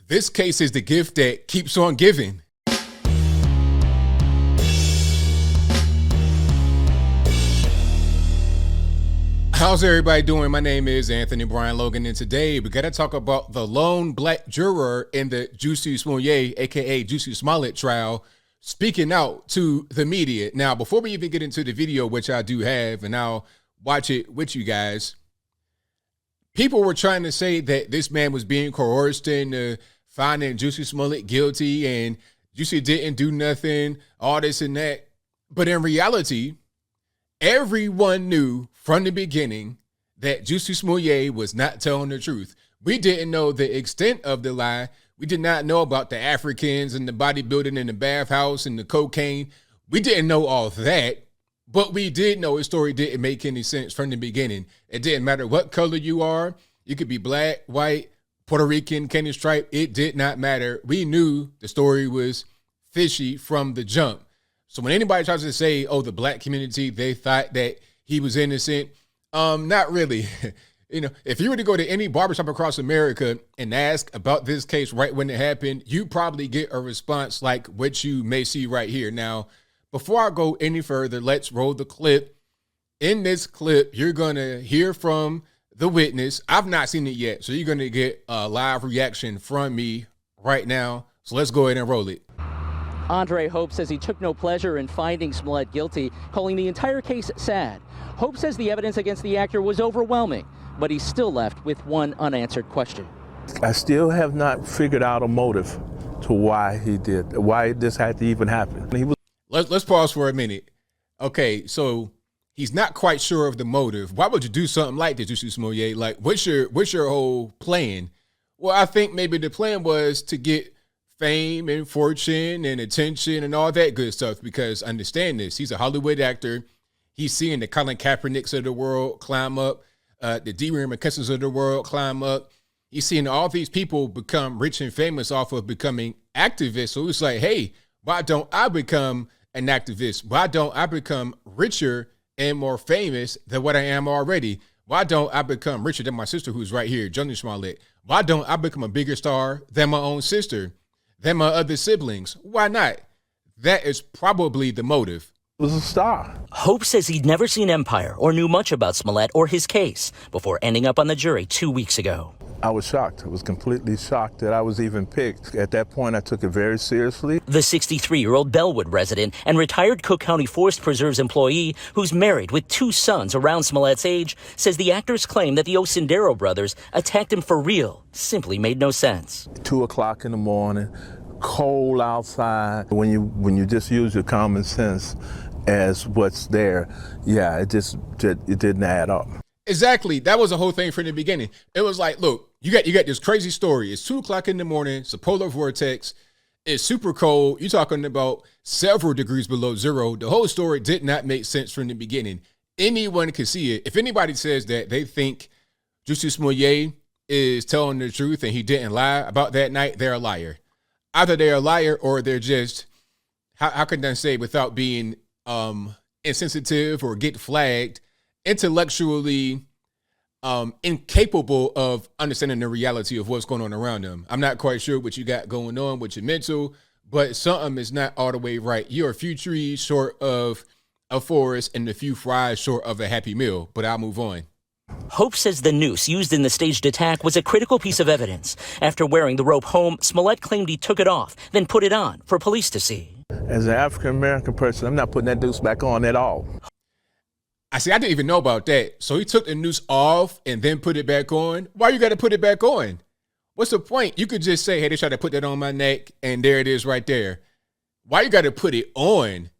This case is the gift that keeps on giving. How's everybody doing? My name is Anthony Brian Logan, and today we got to talk about the lone black juror in the Jussie Smollett, aka Jussie Smollett trial, speaking out to the media. Now, before we even get into the video, which I do have, and I'll watch it with you guys, people were trying to say that this man was being coerced into finding Jussie Smollett guilty and Jussie didn't do nothing, all this and that. But in reality, everyone knew from the beginning that Jussie Smollett was not telling the truth. We didn't know the extent of the lie. We did not know about the Africans and the bodybuilding and the bathhouse and the cocaine. We didn't know all that, but we did know his story didn't make any sense from the beginning. It didn't matter what color you are. You could be black, white, Puerto Rican, Kenyan stripe. It did not matter. We knew the story was fishy from the jump. So when anybody tries to say, oh, the black community, they thought that he was innocent, not really. You know, if you were to go to any barbershop across America and ask about this case right when it happened, you probably get a response like what you may see right here. Now, before I go any further, let's roll the clip. In this clip, you're going to hear from the witness. I've not seen it yet, so you're going to get a live reaction from me right now. So let's go ahead and roll it. Andre Hope says he took no pleasure in finding Smollett guilty, calling the entire case sad. Hope says the evidence against the actor was overwhelming, but he's still left with one unanswered question. I still have not figured out a motive to why he did, why this had to even happen. Let's pause for a minute. Okay, so he's not quite sure of the motive. Why would you do something like this, Jussie Smollett? Like, what's your whole plan? Well, I think maybe the plan was to get fame and fortune and attention and all that good stuff, because understand this, he's a Hollywood actor. He's seeing the Colin Kaepernicks of the world climb up, the D-Ray McKessons of the world climb up. He's seeing all these people become rich and famous off of becoming activists. So it's like, hey, why don't I become an activist? Why don't I become richer and more famous than what I am already? Why don't I become richer than my sister who's right here, Jussie Smollett? Why don't I become a bigger star than my own sister, than my other siblings? Why not? That is probably the motive. Was a star. Hope says he'd never seen Empire or knew much about Smollett or his case before ending up on the jury 2 weeks ago. I was shocked. I was completely shocked that I was even picked. At that point, I took it very seriously. The 63-year-old Bellwood resident and retired Cook County Forest Preserves employee who's married with 2 sons around Smollett's age says the actor's claim that the Osindero brothers attacked him for real simply made no sense. 2 o'clock in the morning, cold outside. When you just use your common sense as what's there, yeah, it didn't add up. Exactly. That was the whole thing from the beginning. It was like, look, you got this crazy story. It's 2 o'clock in the morning. It's a polar vortex. It's super cold. You're talking about several degrees below zero. The whole story did not make sense from the beginning. Anyone can see it. If anybody says that they think Jussie Smollett is telling the truth and he didn't lie about that night, they're a liar. Either they're a liar or they're just, how can I say without being insensitive or get flagged, intellectually incapable of understanding the reality of what's going on around them. I'm not quite sure what you got going on with your mental, but something is not all the way right. You're a few trees short of a forest and a few fries short of a happy meal, but I'll move on. Hope says the noose used in the staged attack was a critical piece of evidence. After wearing the rope home, Smollett claimed he took it off, then put it on for police to see. As an African-American person, I'm not putting that noose back on at all. I didn't even know about that. So he took the noose off and then put it back on. Why you got to put it back on? What's the point? You could just say, hey, they tried to put that on my neck, and there it is right there. Why you got to put it on?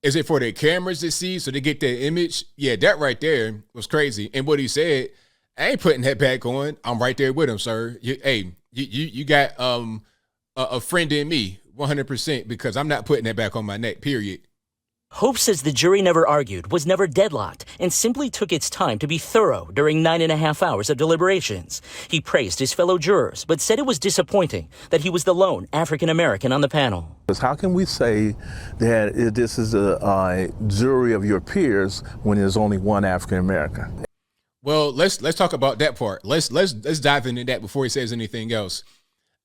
Is it for the cameras to see so they get that image? Yeah, that right there was crazy. And what he said, I ain't putting that back on. I'm right there with him, sir. You got a friend in me, 100%, because I'm not putting that back on my neck, period. Hope says the jury never argued, was never deadlocked, and simply took its time to be thorough during 9.5 hours of deliberations. He praised his fellow jurors, but said it was disappointing that he was the lone African-American on the panel. How can we say that this is a jury of your peers when there's only one African-American? Well, let's talk about that part. Let's dive into that before he says anything else.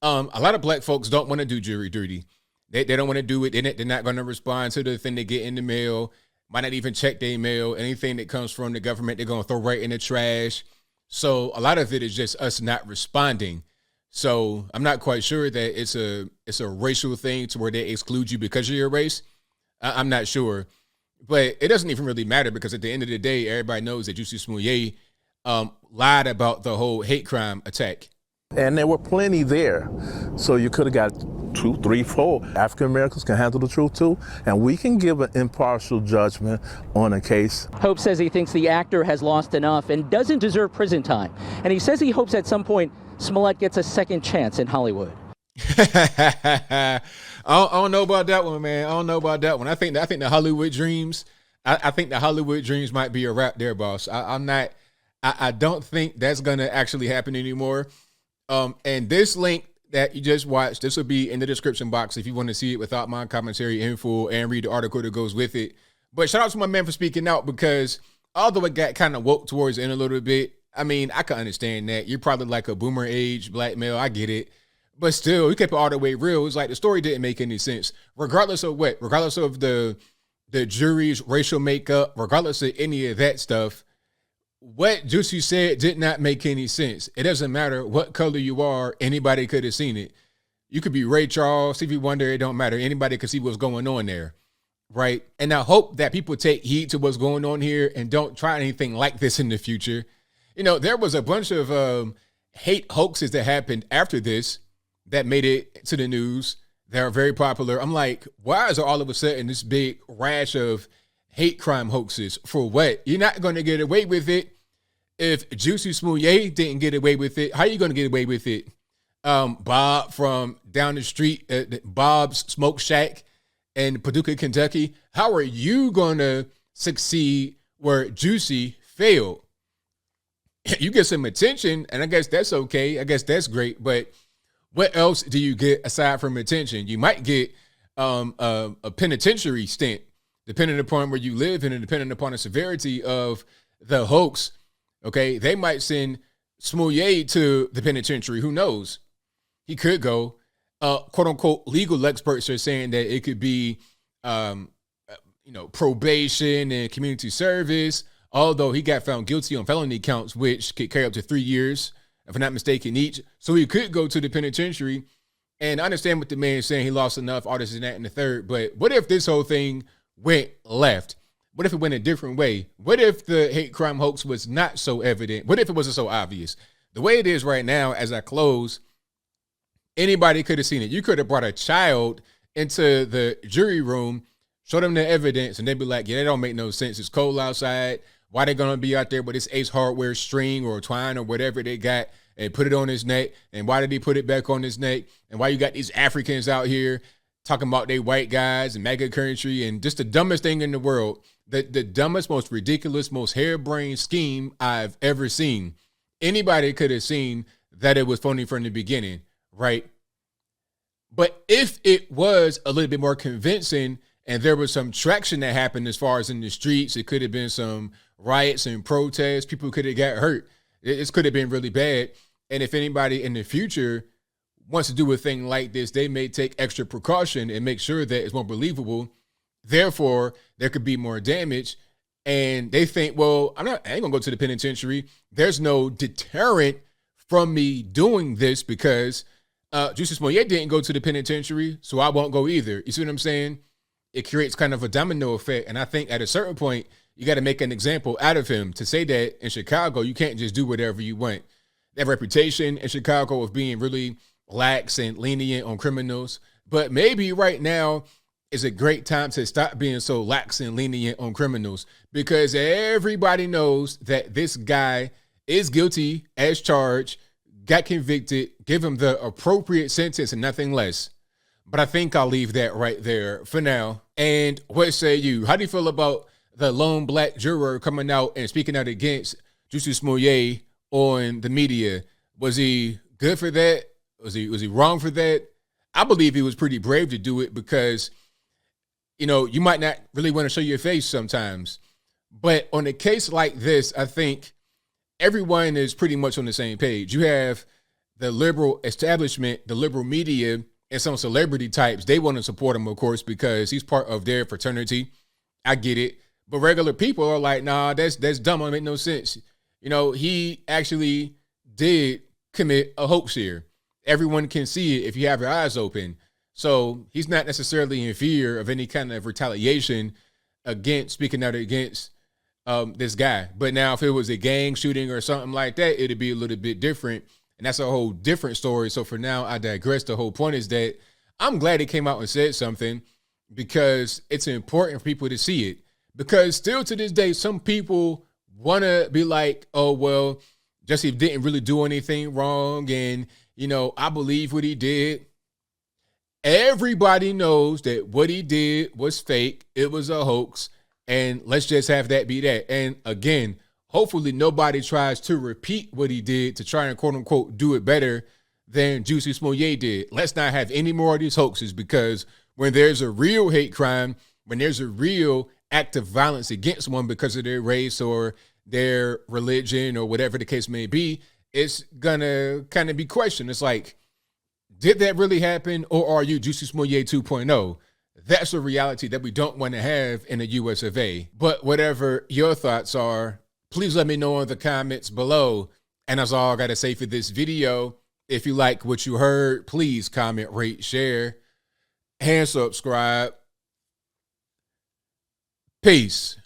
A lot of black folks don't want to do jury duty. They don't want to do it. They're not going to respond to the thing they get in the mail. Might not even check their mail. Anything that comes from the government, they're going to throw right in the trash. So a lot of it is just us not responding. So I'm not quite sure that it's a racial thing to where they exclude you because of your race. I'm not sure. But it doesn't even really matter because at the end of the day, everybody knows that Jussie Smollett lied about the whole hate crime attack. And there were plenty there. So you could have got 2, 3, 4. African Americans can handle the truth too. And we can give an impartial judgment on a case. Hope says he thinks the actor has lost enough and doesn't deserve prison time. And he says he hopes at some point Smollett gets a second chance in Hollywood. I don't know about that one, man. I don't know about that one. I think the Hollywood dreams. I think the Hollywood dreams might be a wrap there, boss. I don't think that's gonna actually happen anymore. And this link that you just watched, this will be in the description box if you want to see it without my commentary in full and read the article that goes with it. But shout out to my man for speaking out because although it got kind of woke towards the end a little bit, I mean, I can understand that. You're probably like a boomer age black male. I get it. But still, he kept it all the way real. It's like the story didn't make any sense. Regardless of what, regardless of the jury's racial makeup, regardless of any of that stuff, what Jussie said did not make any sense. It doesn't matter what color you are. Anybody could have seen it. You could be Ray Charles, Stevie Wonder. It don't matter. Anybody could see what's going on there, right? And I hope that people take heed to what's going on here and don't try anything like this in the future. You know, there was a bunch of hate hoaxes that happened after this that made it to the news. They're very popular. I'm like, why is there all of a sudden this big rash of hate crime hoaxes? For what? You're not going to get away with it. If Jussie Smollett didn't get away with it, how are you going to get away with it? Bob from down the street, Bob's Smoke Shack in Paducah, Kentucky. How are you going to succeed where Jussie failed? You get some attention, and I guess that's okay. I guess that's great. But what else do you get aside from attention? You might get a penitentiary stint, depending upon where you live and depending upon the severity of the hoax. Okay, they might send Smollett to the penitentiary. Who knows? He could go. Quote unquote legal experts are saying that it could be, probation and community service. Although he got found guilty on felony counts, which could carry up to 3 years, if I'm not mistaken, each. So he could go to the penitentiary. And I understand what the man is saying. He lost enough, all this and that and the third. But what if this whole thing went left? What if it went a different way? What if the hate crime hoax was not so evident? What if it wasn't so obvious? The way it is right now, as I close, anybody could have seen it. You could have brought a child into the jury room, show them the evidence, and they'd be like, yeah, that don't make no sense. It's cold outside. Why they going to be out there with this Ace Hardware string or twine or whatever they got and put it on his neck? And why did he put it back on his neck? And why you got these Africans out here talking about they white guys and MAGA country and just the dumbest thing in the world. The dumbest, most ridiculous, most harebrained scheme I've ever seen. Anybody could have seen that it was phony from the beginning, right? But if it was a little bit more convincing and there was some traction that happened as far as in the streets, it could have been some riots and protests. People could have got hurt. This could have been really bad. And if anybody in the future wants to do a thing like this, they may take extra precaution and make sure that it's more believable. Therefore, there could be more damage. And they think, well, I ain't gonna go to the penitentiary. There's no deterrent from me doing this because Jussie Smollett didn't go to the penitentiary, so I won't go either. You see what I'm saying? It creates kind of a domino effect. And I think at a certain point, you got to make an example out of him. To say that in Chicago, you can't just do whatever you want. That reputation in Chicago of being really lax and lenient on criminals. But maybe right now is a great time to stop being so lax and lenient on criminals because everybody knows that this guy is guilty as charged, got convicted, give him the appropriate sentence and nothing less. But I think I'll leave that right there for now. And what say you? How do you feel about the lone black juror coming out and speaking out against Jussie Smollett on the media? Was he good for that? Was he wrong for that? I believe he was pretty brave to do it because, you know, you might not really want to show your face sometimes. But on a case like this, I think everyone is pretty much on the same page. You have the liberal establishment, the liberal media, and some celebrity types, they want to support him, of course, because he's part of their fraternity. I get it. But regular people are like, nah, that's dumb. It make no sense. You know, he actually did commit a hoax here. Everyone can see it if you have your eyes open. So he's not necessarily in fear of any kind of retaliation against speaking out against this guy. But now if it was a gang shooting or something like that, it'd be a little bit different. And that's a whole different story. So for now, I digress. The whole point is that I'm glad he came out and said something, because it's important for people to see it. Because still to this day, some people want to be like, oh, well, Jussie didn't really do anything wrong. And, you know, I believe what he did. Everybody knows that what he did was fake. It was a hoax. And let's just have that be that. And again, hopefully nobody tries to repeat what he did to try and quote unquote do it better than Jussie Smollett did. Let's not have any more of these hoaxes, because when there's a real hate crime, when there's a real act of violence against one because of their race or their religion or whatever the case may be, it's gonna kind of be questioned. It's like, did that really happen, or are you Jussie Smollett 2.0? That's a reality that we don't want to have in the US of A. But whatever your thoughts are, please let me know in the comments below. And that's all I got to say for this video. If you like what you heard, please comment, rate, share, and subscribe. Peace.